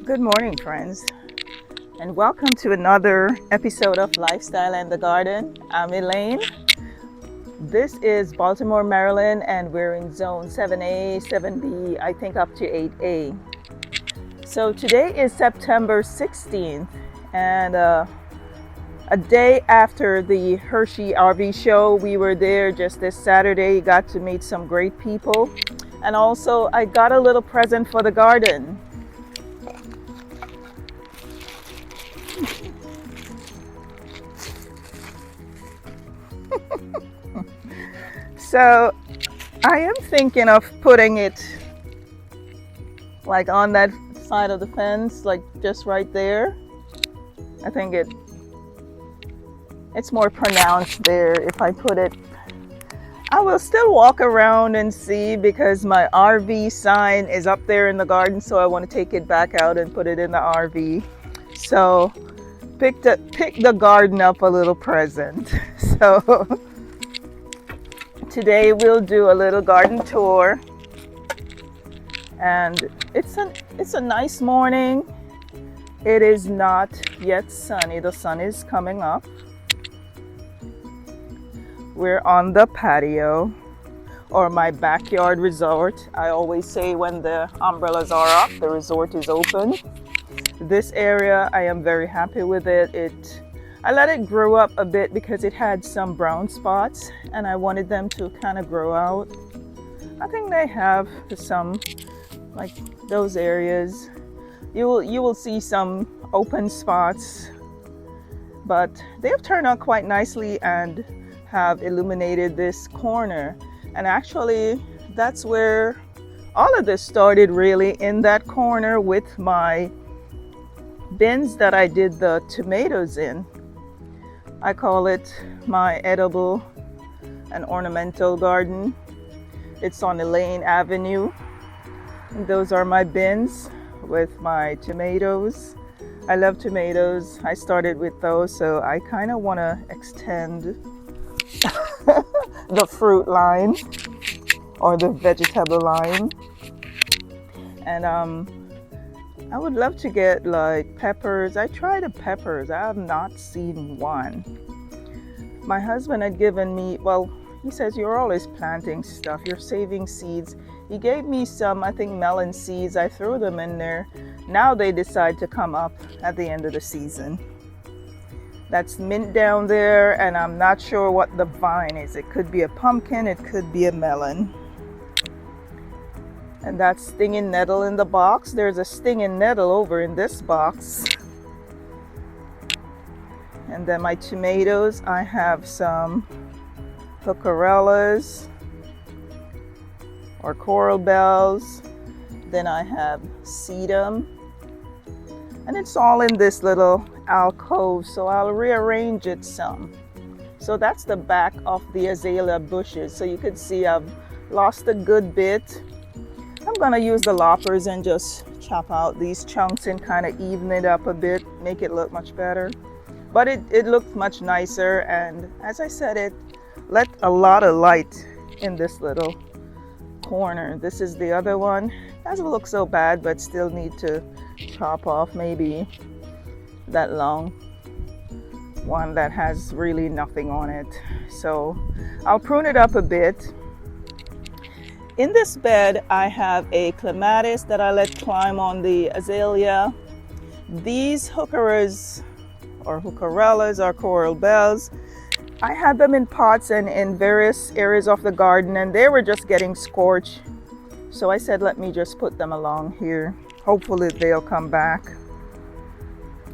Good morning, friends, and welcome to another episode of Lifestyle and the Garden. I'm Elaine. This is Baltimore, Maryland, and we're in zone 7A, 7B, I think up to 8A. So today is September 16th, and a day after the Hershey RV show. We were there just this Saturday, got to meet some great people, and also I got a little present for the garden. So I am thinking of putting it like on that side of the fence, like just right there. I think it's more pronounced there if I put it. I will still walk around and see because my RV sign is up there in the garden, so I want to take it back out and put it in the RV. So pick the garden up a little present. So today we'll do a little garden tour, and it's a nice morning. It is not yet sunny. The sun is coming up. We're on the patio, or my backyard resort. I always say when the umbrellas are up, the resort is open. This area, I am very happy with it. I let it grow up a bit because it had some brown spots and I wanted them to kind of grow out. I think they have some, like those areas. You will see some open spots, but they have turned out quite nicely and have illuminated this corner. And actually, that's where all of this started, really, in that corner with my bins that I did the tomatoes in. I call it my edible and ornamental garden. It's on Elaine Avenue. And those are my bins with my tomatoes. I love tomatoes. I started with those, so I kind of want to extend the fruit line or the vegetable line. And I would love to get like peppers. I tried the peppers. I have not seen one. My husband had given me, well, he says you're always planting stuff. You're saving seeds. He gave me some, I think, melon seeds. I threw them in there. Now they decide to come up at the end of the season. That's mint down there, and I'm not sure what the vine is. It could be a pumpkin. It could be a melon. And that's stinging nettle in the box. There's a stinging nettle over in this box. And then my tomatoes, I have some hookerellas or coral bells. Then I have sedum. And it's all in this little alcove, so I'll rearrange it some. So that's the back of the azalea bushes. So you could see I've lost a good bit. I'm gonna use the loppers and just chop out these chunks and kind of even it up a bit, make it look much better. But it looked much nicer, and as I said, it let a lot of light in this little corner. This is the other one. Doesn't look so bad, but still need to chop off maybe that long one that has really nothing on it. So I'll prune it up a bit. In this bed, I have a clematis that I let climb on the azalea. These hookerellas or coral bells, I had them in pots and in various areas of the garden, and they were just getting scorched. So I said, let me just put them along here. Hopefully they'll come back.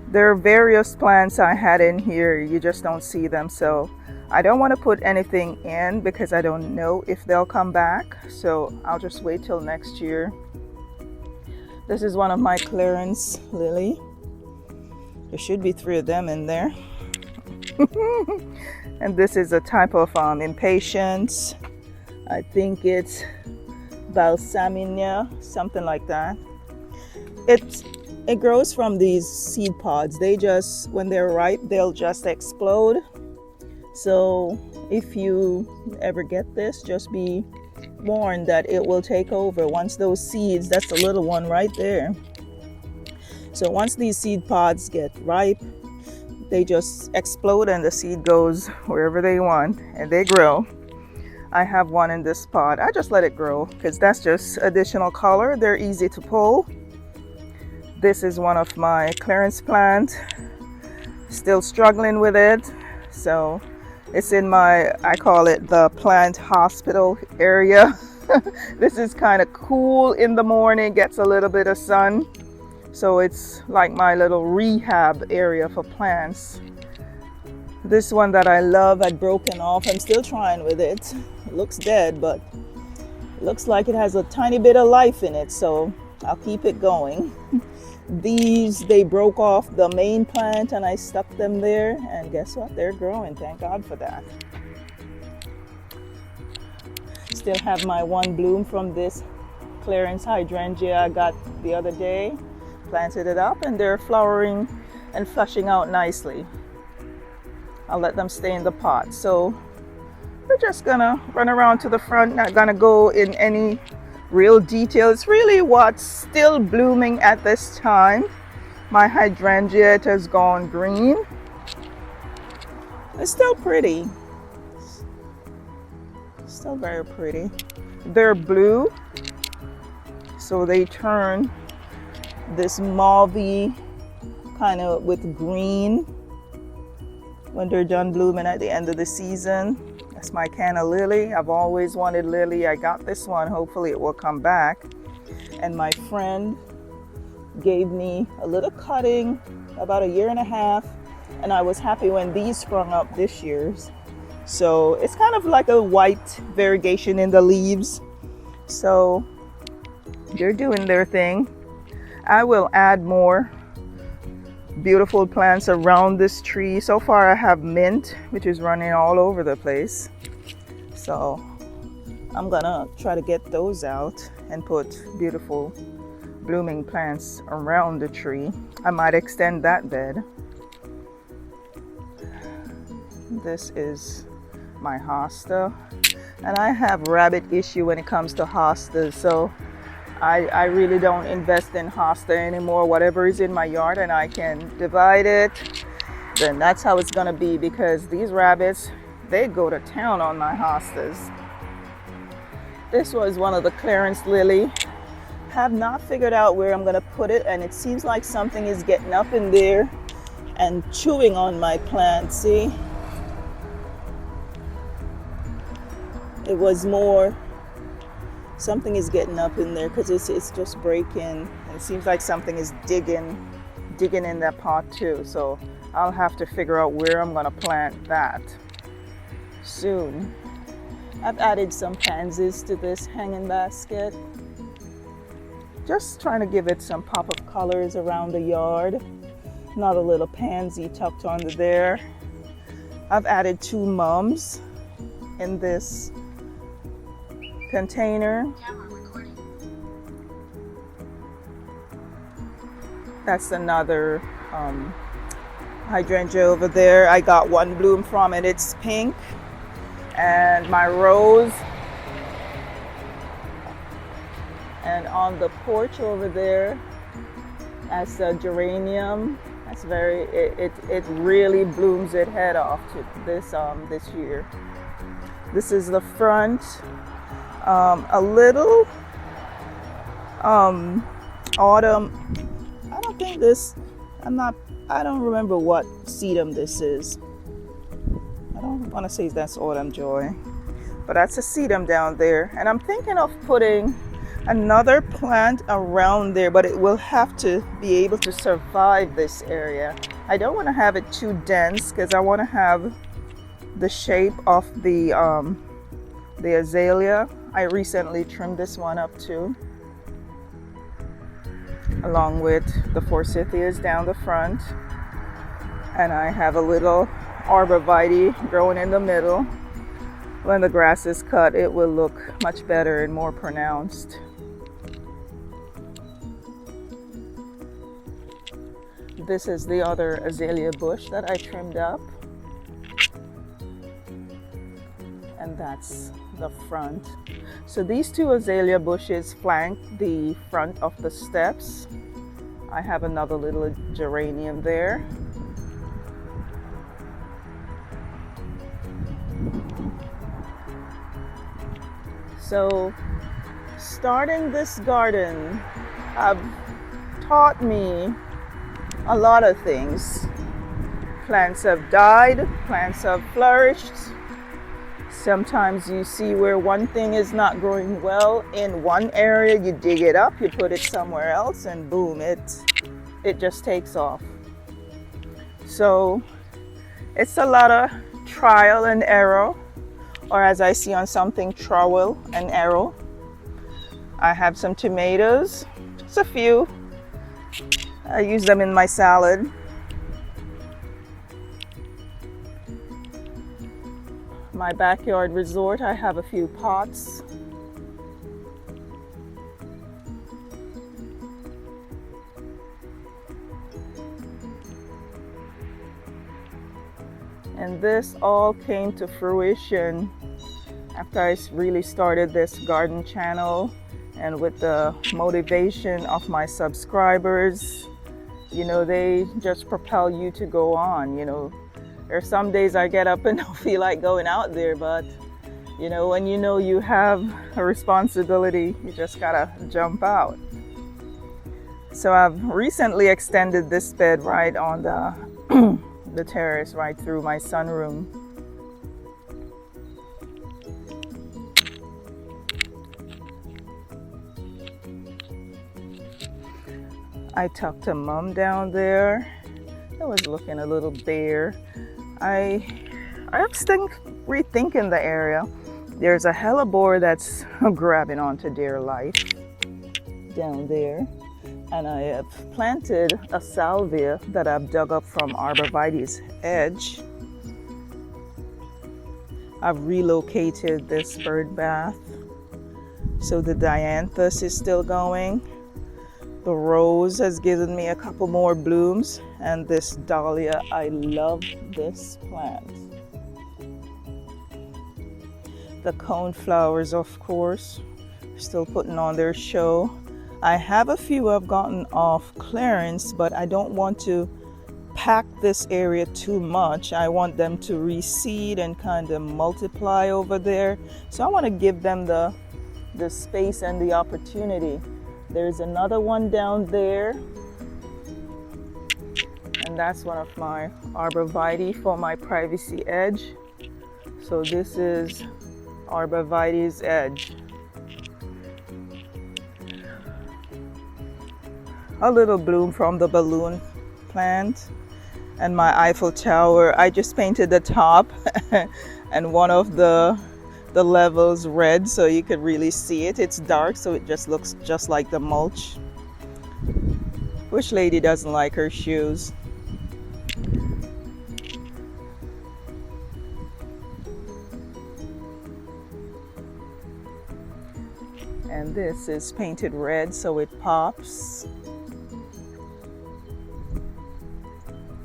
There are various plants I had in here. You just don't see them. So I don't want to put anything in because I don't know if they'll come back. So I'll just wait till next year. This is one of my Clarence lily. There should be 3 of them in there. And this is a type of impatiens. I think it's Balsaminia, something like that. It grows from these seed pods. They just, when they're ripe, they'll just explode. So if you ever get this, just be warned that it will take over once those seeds, that's the little one right there. So once these seed pods get ripe, they just explode and the seed goes wherever they want and they grow. I have one in this pot. I just let it grow because that's just additional color. They're easy to pull. This is one of my clearance plants. Still struggling with it. So it's in my, I call it the plant hospital area. This is kind of cool in the morning, gets a little bit of sun. So it's like my little rehab area for plants. This one that I love had broken off. I'm still trying with it. It looks dead, but it looks like it has a tiny bit of life in it. So I'll keep it going. These, they broke off the main plant and I stuck them there. And guess what? They're growing. Thank God for that. Still have my one bloom from this clearance hydrangea I got the other day. Planted it up and they're flowering and flushing out nicely. I'll let them stay in the pot. So we're just gonna run around to the front, not gonna go in any real detail. It's really what's still blooming at this time. My hydrangea, it has gone green. It's still pretty. Still very pretty. They're blue, so they turn this mauvey kind of with green when they're done blooming at the end of the season. That's my canna lily. I've always wanted lily. I got this one. Hopefully it will come back. And my friend gave me a little cutting about 1.5 years, and I was happy when these sprung up this year's. So it's kind of like a white variegation in the leaves. So they're doing their thing. I will add more beautiful plants around this tree. So far I have mint, which is running all over the place. So I'm gonna try to get those out and put beautiful blooming plants around the tree. I might extend that bed. This is my hosta, and I have rabbit issue when it comes to hostas, so I really don't invest in hosta anymore. Whatever is in my yard and I can divide it, then that's how it's gonna be, because these rabbits, they go to town on my hostas. This was one of the clearance lily. Have not figured out where I'm gonna put it, and it seems like something is getting up in there and chewing on my plant. See? It was more, something is getting up in there because it's just breaking. It seems like something is digging in that pot too. So I'll have to figure out where I'm gonna plant that soon. I've added some pansies to this hanging basket. Just trying to give it some pop of colors around the yard. Another little pansy tucked under there. I've added 2 mums in this container. That's another hydrangea over there. I got 1 bloom from it. It's pink. And my rose. And on the porch over there, that's a geranium. That's very, it really blooms its head off to this year. This is the front. A little autumn. I don't think this, I don't remember what sedum this is. I don't want to say that's autumn joy, but that's a sedum down there. And I'm thinking of putting another plant around there, but it will have to be able to survive this area. I don't want to have it too dense because I want to have the shape of the azalea. I recently trimmed this one up too, along with the forsythias down the front. And I have a little arborvitae growing in the middle. When the grass is cut, it will look much better and more pronounced. This is the other azalea bush that I trimmed up. And that's the front. So these 2 azalea bushes flank the front of the steps. I have another little geranium there. So starting this garden have taught me a lot of things. Plants have died, plants have flourished. Sometimes you see where one thing is not growing well in one area, you dig it up, you put it somewhere else, and boom, it just takes off. So it's a lot of trial and error, or as I see on something, trowel and error. I have some tomatoes, just a few. I use them in my salad. My backyard resort, I have a few pots. And this all came to fruition after I really started this garden channel, and with the motivation of my subscribers. You know, they just propel you to go on. You know, there are some days I get up and don't feel like going out there, but you know, when you know you have a responsibility, you just gotta jump out. So I've recently extended this bed right on the terrace, right through my sunroom. I tucked a mum down there. It was looking a little bare. I'm still rethinking the area. There's a hellebore that's grabbing onto dear life down there. And I have planted a salvia that I've dug up from Arborvitae's edge. I've relocated this bird bath. So the dianthus is still going. The rose has given me a couple more blooms, and this dahlia, I love this plant. The cone flowers, of course, still putting on their show. I have a few I've gotten off clearance, but I don't want to pack this area too much. I want them to reseed and kind of multiply over there. So I want to give them the space and the opportunity. There's another one down there, and that's one of my Arborvitae for my privacy edge. So this is Arborvitae's edge. A little bloom from the balloon plant. And my Eiffel Tower, I just painted the top and one of the levels red so you could really see it. It's dark, so it just looks just like the mulch. Which lady doesn't like her shoes? And this is painted red so it pops.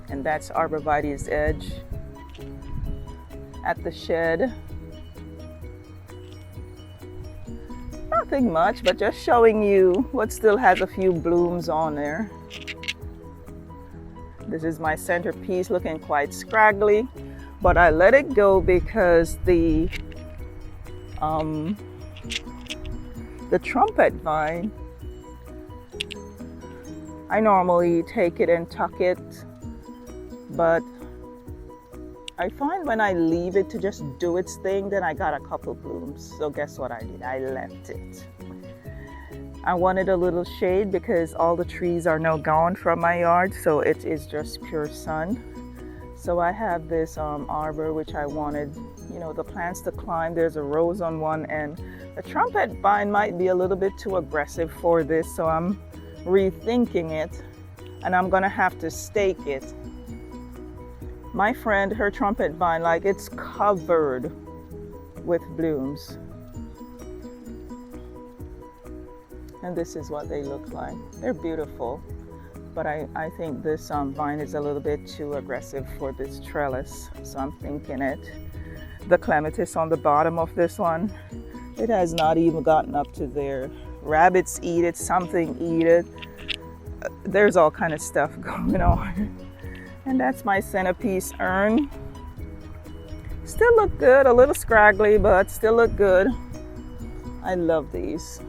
And that's Arborvitae's edge. At the shed, nothing much, but just showing you what still has a few blooms on there. This is my centerpiece, looking quite scraggly, but I let it go because the trumpet vine, I normally take it and tuck it, but I find when I leave it to just do its thing, then I got a couple blooms. So guess what I did? I left it. I wanted a little shade because all the trees are now gone from my yard, so it is just pure sun. So I have this arbor which I wanted, you know, the plants to climb. There's a rose on one end. The trumpet vine might be a little bit too aggressive for this, so I'm rethinking it, and I'm gonna have to stake it. My friend, her trumpet vine, like, it's covered with blooms. And this is what they look like. They're beautiful, but I think this vine is a little bit too aggressive for this trellis, so I'm thinking it. The clematis on the bottom of this one, it has not even gotten up to there. Rabbits eat it, something eat it. there's all kind of stuff going on. And that's my centerpiece urn. Still look good, a little scraggly, but still look good. I love these.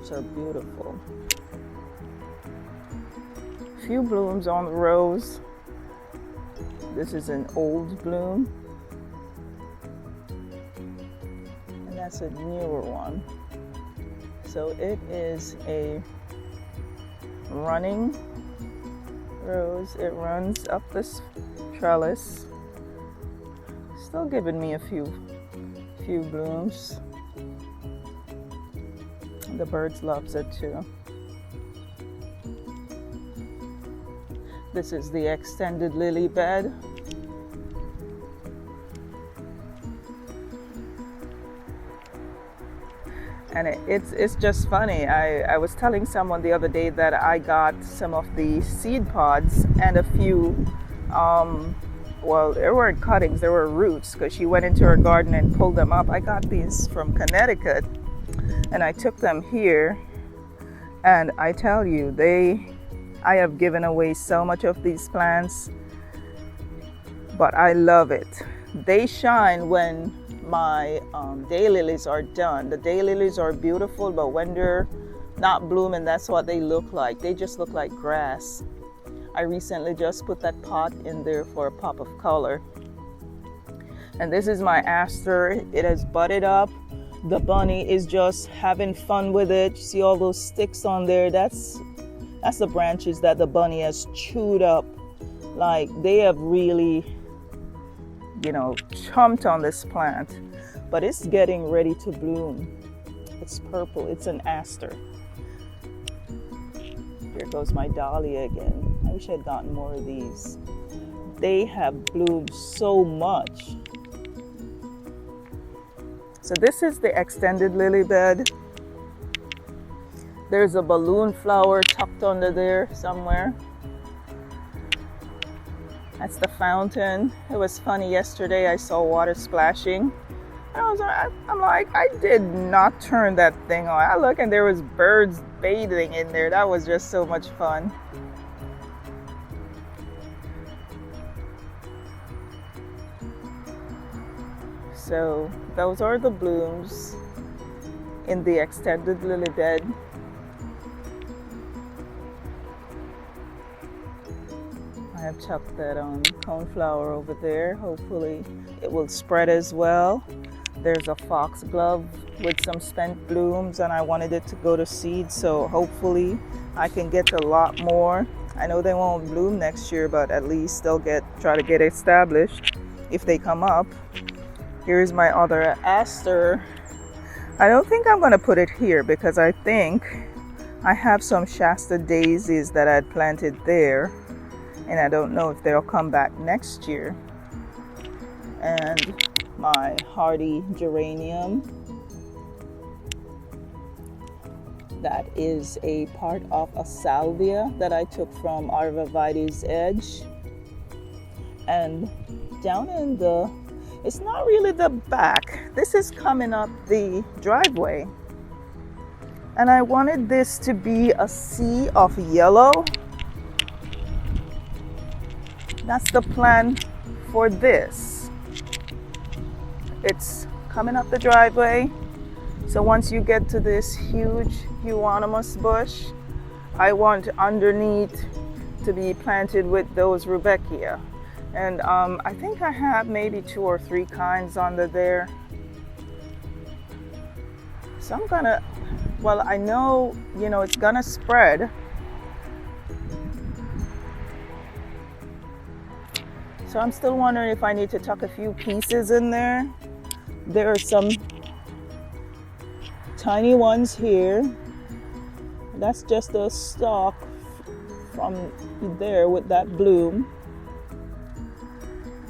So beautiful. Few blooms on the rose. This is an old bloom. And that's a newer one. So it is a running rose. It runs up this trellis. Still giving me a few blooms. The birds loves it too. This is the extended lily bed. And it's just funny. I was telling someone the other day that I got some of the seed pods and a few, well, there weren't cuttings, there were roots, because she went into her garden and pulled them up. I got these from Connecticut and I took them here, and I tell you, I have given away so much of these plants, but I love it. They shine when my daylilies are done. The daylilies are beautiful, but when they're not blooming, that's what they look like. They just look like grass. I recently just put that pot in there for a pop of color. And this is my aster. It has budded up. The bunny is just having fun with it. You see all those sticks on there? That's the branches that the bunny has chewed up. Like, they have really, chomped on this plant. But it's getting ready to bloom. It's purple. It's an aster. Here goes my dahlia again. I wish I'd gotten more of these. They have bloomed so much. So this is the extended lily bed. There's a balloon flower tucked under there somewhere. That's the fountain. It was funny, yesterday I saw water splashing. I'm like, I did not turn that thing on. I look and there was birds bathing in there. That was just so much fun. So those are the blooms in the extended lily bed. I have chucked that coneflower over there. Hopefully it will spread as well. There's a foxglove with some spent blooms, and I wanted it to go to seed, so hopefully I can get a lot more. I know they won't bloom next year, but at least they'll try to get established if they come up. Here's my other aster. I don't think I'm going to put it here because I think I have some Shasta daisies that I'd planted there, and I don't know if they'll come back next year. And my hardy geranium. That is a part of a salvia that I took from Arvaviti's Edge. And down in it's not really the back. This is coming up the driveway. And I wanted this to be a sea of yellow. That's the plan for this. It's coming up the driveway. So once you get to this huge euonymus bush, I want underneath to be planted with those Rudbeckia. And I think I have maybe 2 or 3 kinds under there. So I'm gonna, well, I know, it's gonna spread. So I'm still wondering if I need to tuck a few pieces in there. There are some tiny ones here. That's just a stalk from there with that bloom.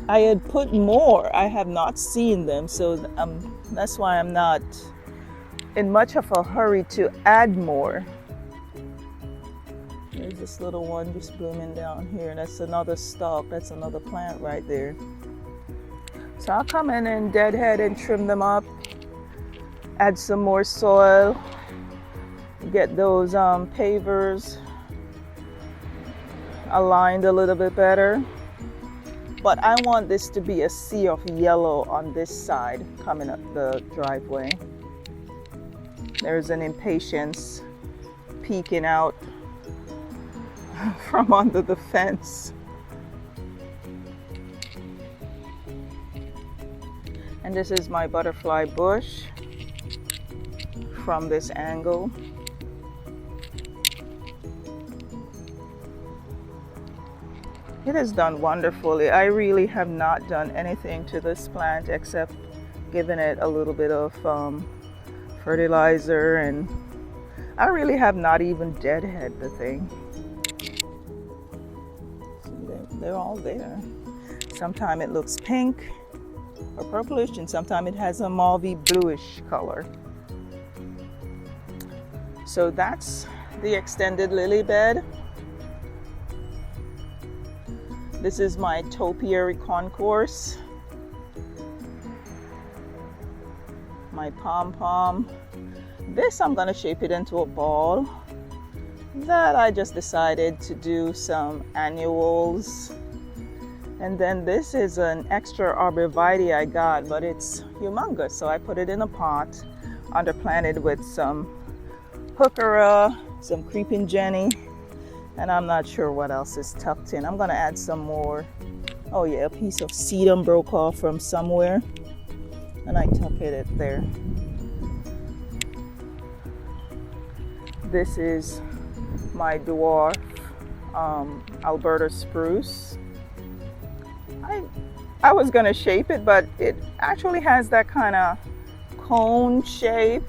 I had put more. I have not seen them, so that's why I'm not in much of a hurry to add more. There's this little one just blooming down here. That's another stalk. That's another plant right there. So I'll come in and deadhead and trim them up, add some more soil, get those pavers aligned a little bit better. But I want this to be a sea of yellow on this side coming up the driveway. There's an impatience peeking out from under the fence. And this is my butterfly bush from this angle. It has done wonderfully. I really have not done anything to this plant except giving it a little bit of fertilizer, and I really have not even deadhead the thing. So they're all there. Sometimes it looks pink or purplish, and sometimes it has a mauvey bluish color. So that's the extended lily bed. This is my topiary concourse, my pom-pom. This I'm gonna shape it into a ball. That I just decided to do some annuals. And then this is an extra arborvitae I got, but it's humongous, so I put it in a pot, underplanted with some heuchera, some creeping jenny, and I'm not sure what else is tucked in. I'm gonna add some more. Oh yeah, a piece of sedum broke off from somewhere, and I tuck it there. This is my dwarf Alberta spruce. I was gonna shape it, but it actually has that kind of cone shape,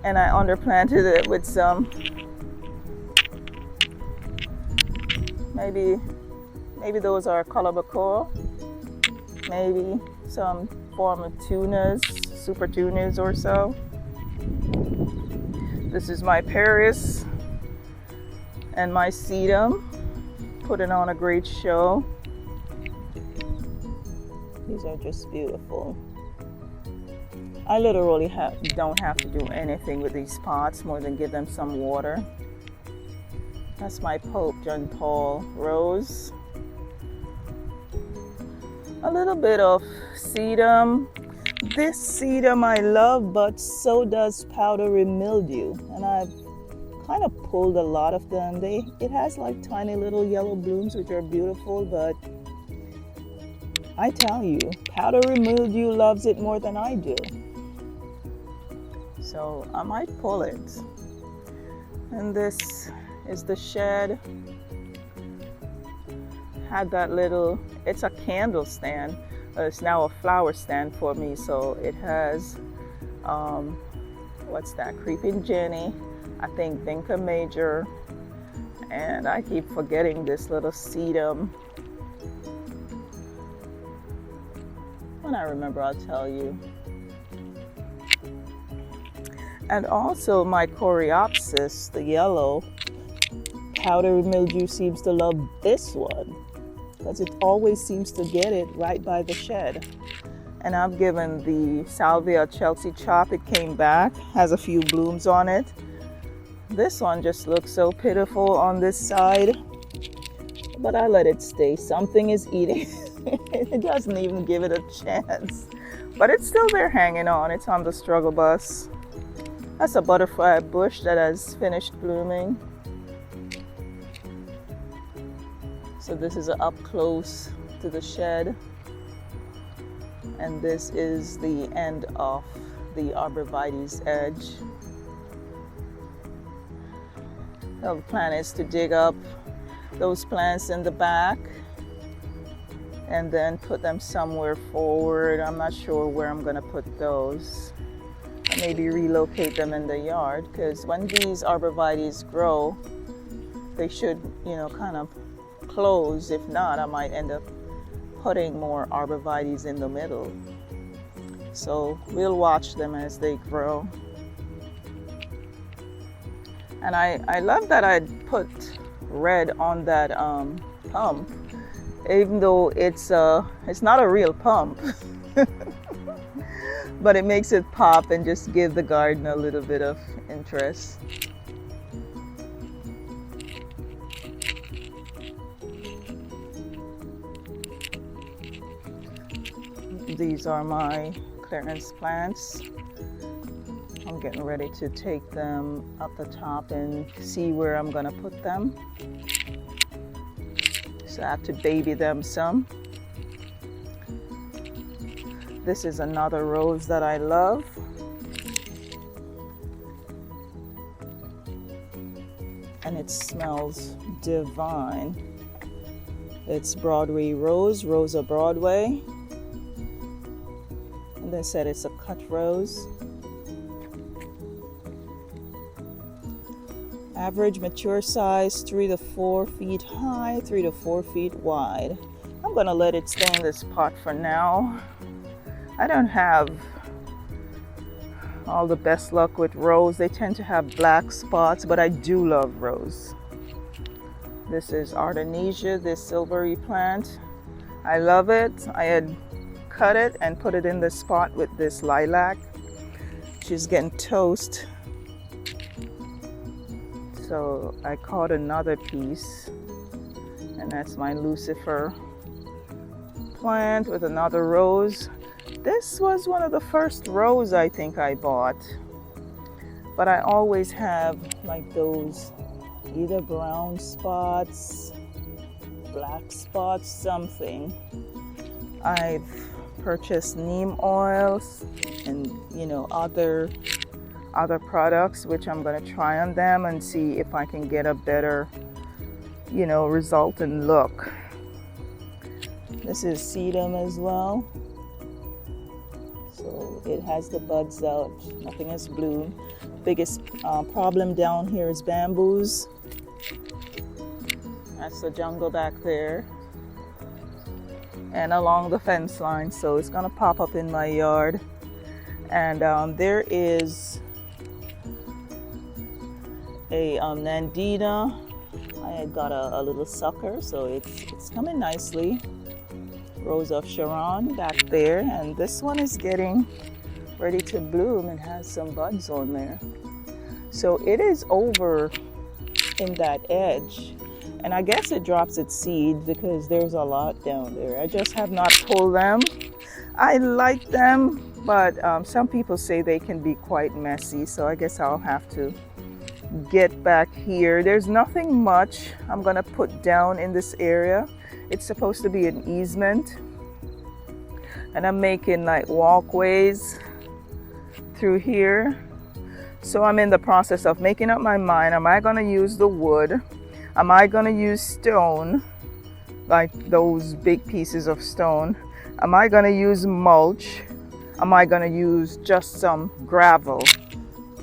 and I underplanted it with some maybe those are colobacoa, maybe some form of tunas, super tunas or so. This is my Paris and my sedum, putting on a great show. These are just beautiful. I literally don't have to do anything with these pots more than give them some water. That's my Pope John Paul rose. A little bit of sedum. This sedum I love, but so does powdery mildew. And I've kind of pulled a lot of them. It has like tiny little yellow blooms, which are beautiful, but I tell you, powdery mildew loves it more than I do. So I might pull it. And this is the shed. Had that little, it's a candle stand. It's now a flower stand for me. So it has, what's that? Creeping Jenny, I think Vinca Major, and I keep forgetting this little sedum. When I remember, I'll tell you. And also my Coreopsis, the yellow, powdery mildew seems to love this one because it always seems to get it right by the shed. And I've given the Salvia Chelsea chop, it came back, has a few blooms on it. This one just looks so pitiful on this side, but I let it stay. Something is eating. It doesn't even give it a chance, but it's still there hanging on. It's on the struggle bus. That's a butterfly bush that has finished blooming. So this is up close to the shed. And this is the end of the arborvitae's edge. The plan is to dig up those plants in the back and then put them somewhere forward. I'm not sure where I'm gonna put those. Maybe relocate them in the yard, because when these arborvitaes grow, they should, kind of close. If not, I might end up putting more arborvitaes in the middle. So we'll watch them as they grow. And I love that I put red on that pump, even though it's not a real pump. But it makes it pop and just give the garden a little bit of Pinterest. These are my clearance plants. I'm getting ready to take them up the top and see where I'm gonna put them. So I have to baby them some. This is another rose that I love. And it smells divine. It's Broadway Rose, Rosa Broadway. And they said it's a cut rose. Average mature size, 3 to 4 feet high, 3 to 4 feet wide. I'm gonna let it stay in this pot for now. I don't have all the best luck with rose. They tend to have black spots, but I do love rose. This is Artemisia, this silvery plant. I love it. I had cut it and put it in this pot with this lilac. She's getting toast. So I caught another piece, and that's my Lucifer plant with another rose. This was one of the first rose I think I bought, but I always have like those either brown spots, black spots, something. I've purchased neem oils and other products, which I'm going to try on them and see if I can get a better result and look. This is sedum as well, so it has the buds out, nothing has bloomed. Biggest problem down here is bamboos. That's the jungle back there and along the fence line, so it's gonna pop up in my yard. And there is a Nandina. I had got a little sucker, so it's coming nicely. Rose of Sharon back there, and this one is getting ready to bloom and has some buds on there. So it is over in that edge, and I guess it drops its seed because there's a lot down there. I just have not pulled them. I like them, but some people say they can be quite messy, so I guess I'll have to get back here. There's nothing much I'm gonna put down in this area. It's supposed to be an easement, and I'm making like walkways through here. So I'm in the process of making up my mind. Am I gonna use the wood? Am I gonna use stone, like those big pieces of stone? Am I gonna use mulch? Am I gonna use just some gravel?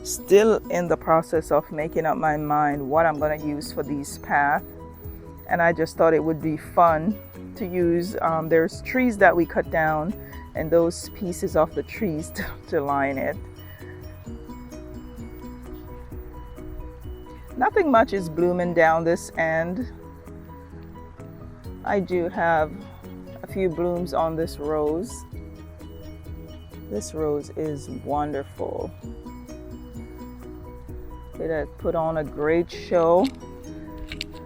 Still in the process of making up my mind what I'm gonna use for these paths. And I just thought it would be fun to use. There's trees that we cut down, and those pieces of the trees to line it. Nothing much is blooming down this end. I do have a few blooms on this rose. This rose is wonderful. It has put on a great show.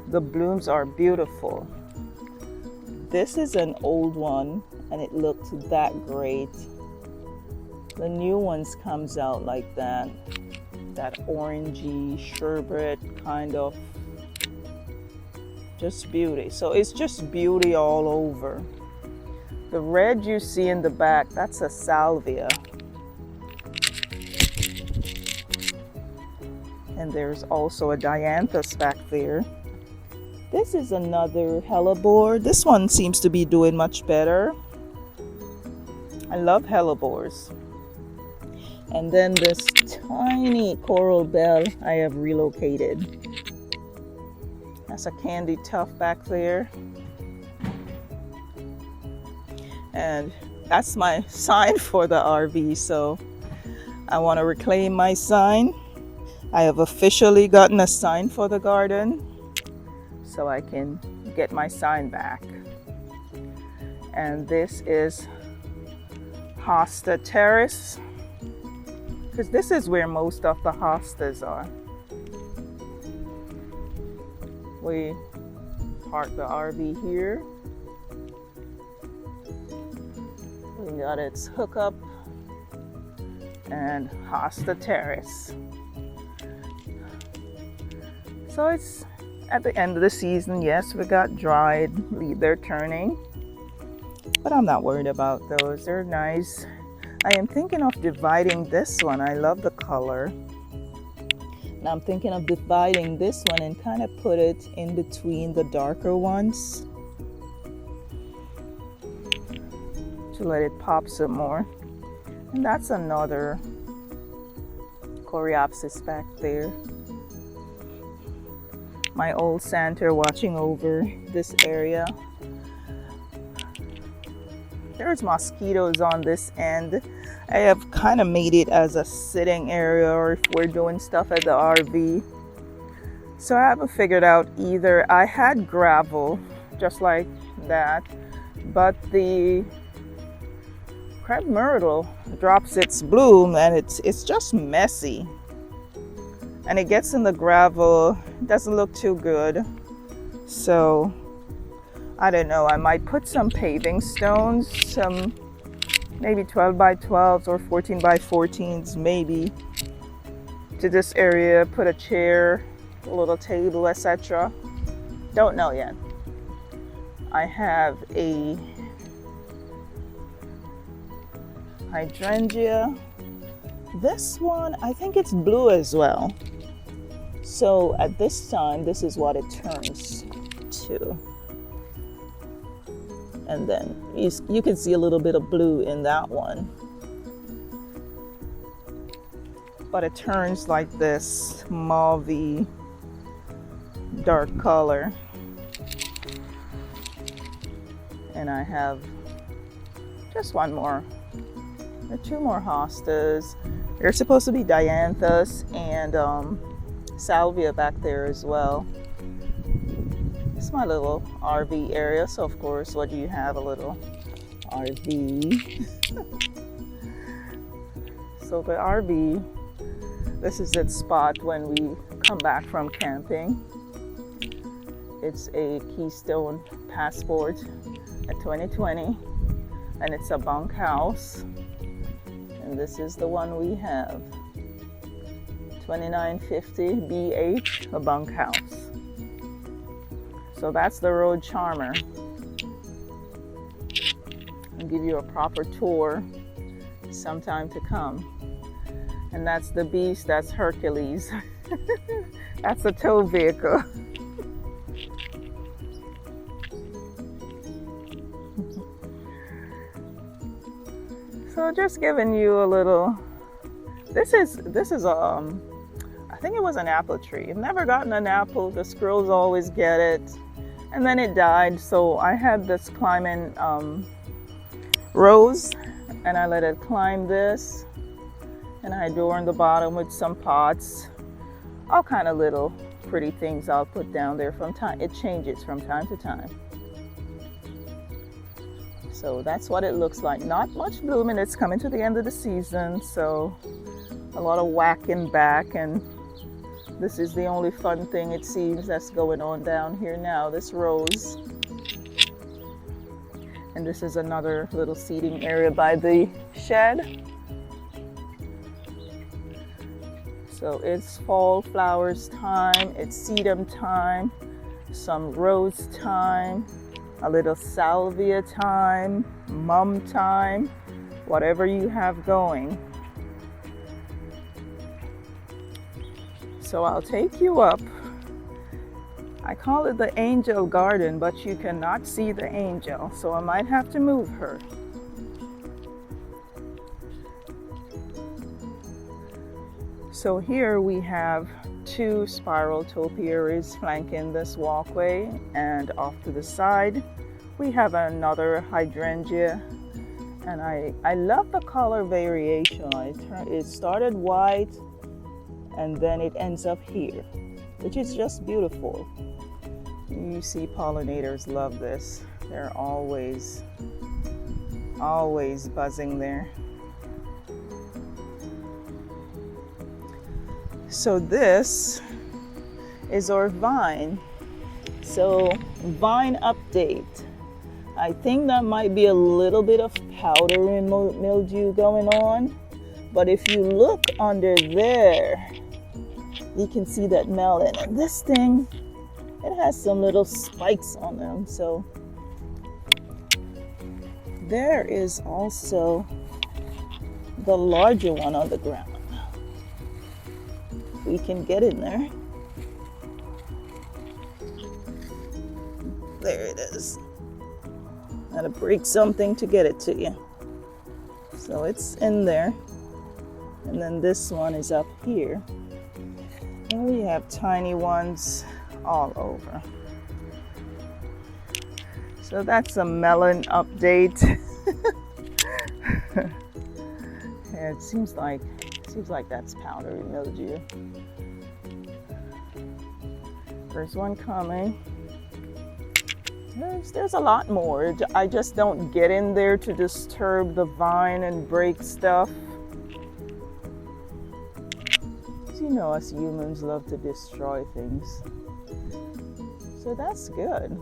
The blooms are beautiful. This is an old one, and it looked that great. The new ones comes out like that orangey sherbet kind of, just beauty. So it's just beauty all over. The red you see in the back, that's a salvia. And there's also a dianthus back there. This is another hellebore. This one seems to be doing much better. I love hellebores. And then this tiny coral bell I have relocated. That's a candy tuft back there. And that's my sign for the RV, so I want to reclaim my sign. I have officially gotten a sign for the garden, so I can get my sign back. And this is Hosta Terrace. because this is where most of the hostas are. We park the RV here. We got its hookup and hosta terrace. So it's at the end of the season. Yes, we got dried leaves, they're turning, but I'm not worried about those. They're nice. I am thinking of dividing this one. I love the color. And I'm thinking of dividing this one and kind of put it in between the darker ones to let it pop some more. And that's another Coreopsis back there. My old Santa watching over this area. There's mosquitoes on this end. I have kind of made it as a sitting area, or if we're doing stuff at the RV. So I haven't figured out either. I had gravel just like that, but the crab myrtle drops its bloom and it's just messy. And it gets in the gravel, it doesn't look too good. So I don't know, I might put some paving stones, some maybe 12 by 12s or 14 by 14s maybe, to this area, put a chair, a little table, etc. Don't know yet. I have a hydrangea. This one, I think it's blue as well. So at this time, this is what it turns to. And then you can see a little bit of blue in that one. But it turns like this mauvey dark color. And I have just one more. There are two more hostas. There's supposed to be dianthus and salvia back there as well. It's my little RV area, so of course, what do you have? A little RV. So the RV, this is its spot when we come back from camping. It's a Keystone Passport at 2020, and it's a bunkhouse. And this is the one we have, 2950 BH, a bunkhouse. So that's the Road Charmer. I'll give you a proper tour sometime to come. And that's the Beast, that's Hercules. That's a tow vehicle. So just giving you a little, this is I think it was an apple tree. I've never gotten an apple. The squirrels always get it. And then it died, so I had this climbing rose, and I let it climb this, and I adorned the bottom with some pots, all kind of little pretty things I'll put down there from time. It changes from time to time. So that's what it looks like. Not much blooming. It's coming to the end of the season, so a lot of whacking back, and this is the only fun thing it seems that's going on down here now, this rose. And this is another little seating area by the shed. So it's fall flowers time, it's sedum time, some rose time, a little salvia time, mum time, whatever you have going. So I'll take you up. I call it the angel garden, but you cannot see the angel, so I might have to move her. So here we have two spiral topiaries flanking this walkway, and off to the side we have another hydrangea. And I love the color variation. It started white and then it ends up here, which is just beautiful. You see pollinators love this. They're always buzzing there. So this is our vine. So vine update. I think that might be a little bit of powder and mildew going on, but if you look under there, you can see that melon. And this thing, it has some little spikes on them. So there is also the larger one on the ground. We can get in there. There it is. Gotta break something to get it to you. So it's in there. And then this one is up here. And we have tiny ones all over. So that's a melon update. Yeah, it seems like that's powdery mildew. First one coming. There's a lot more. I just don't get in there to disturb the vine and break stuff. You know, us humans love to destroy things. So that's good.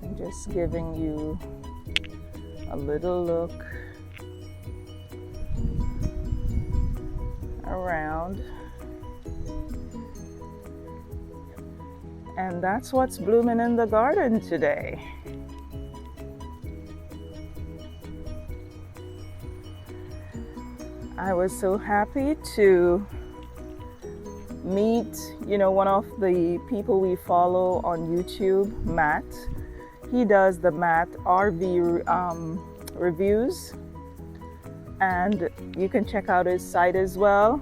I'm just giving you a little look around. And that's what's blooming in the garden today. I was so happy to meet, one of the people we follow on YouTube, Matt. He does the Matt RV reviews, and you can check out his site as well.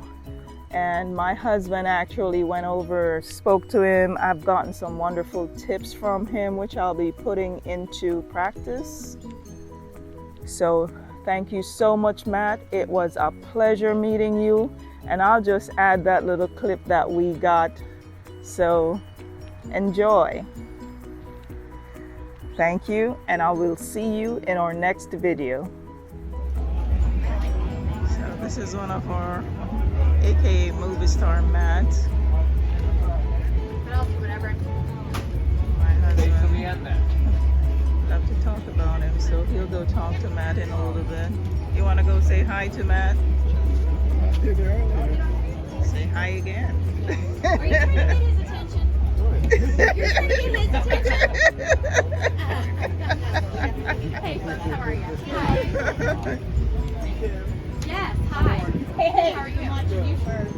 And my husband actually went over, spoke to him. I've gotten some wonderful tips from him, which I'll be putting into practice. So thank you so much, Matt. It was a pleasure meeting you. And I'll just add that little clip that we got. So enjoy. Thank you, and I will see you in our next video. So this is one of our AKA movie star Matt. Whatever. My husband. Love to talk about him, so he'll go talk to Matt in a little bit. You want to go say hi to Matt? Say hi again. Are you trying to get his attention? You're trying to get his attention? Hey, how are you? Hi. Yes, hi. Hey, how are you? Watching you first.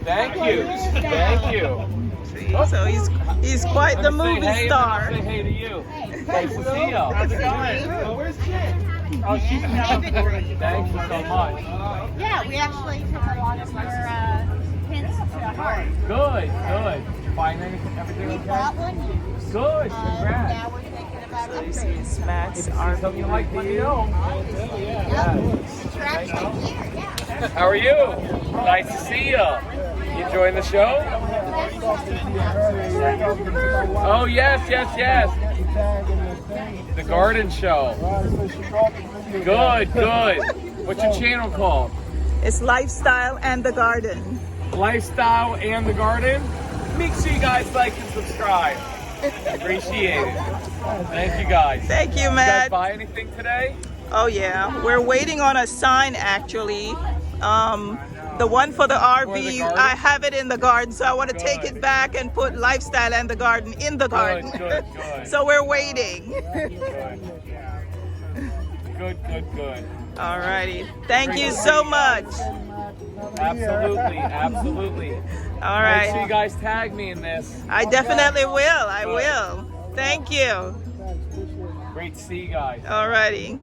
Thank you. Thank you. See, so he's quite the movie star. Say hey to you. Nice to see you. How's it going? Where's Jen? Oh, she's in California. Thank you so much. Yeah, we actually took a lot of your hints to heart. Good, good. Did you find everything okay? Got one used. Good, congrats. Now we're thinking about This upgrading. is Matt's Something you like, let me know. Track's right here, yeah. How are you? Nice to see you. You enjoying the show? Oh, yes, yes, yes. The garden show. Good, good. What's your channel called? It's Lifestyle and the Garden. Lifestyle and the Garden. Make sure you guys like and subscribe. Appreciate it. Thank you guys. Thank you, You guys Matt. buy anything today? Oh yeah, we're waiting on a sign actually. The one for the RV, For the garden? I have it in the garden, so I want to take Good. it back and put Lifestyle and the Garden in the garden. Good, good. So we're waiting. Good, good, good. Alrighty. Thank you so much. Absolutely, absolutely. All Make sure you right. guys tag me in this. I definitely will. I will. Thank you. Great to see you guys. Alrighty.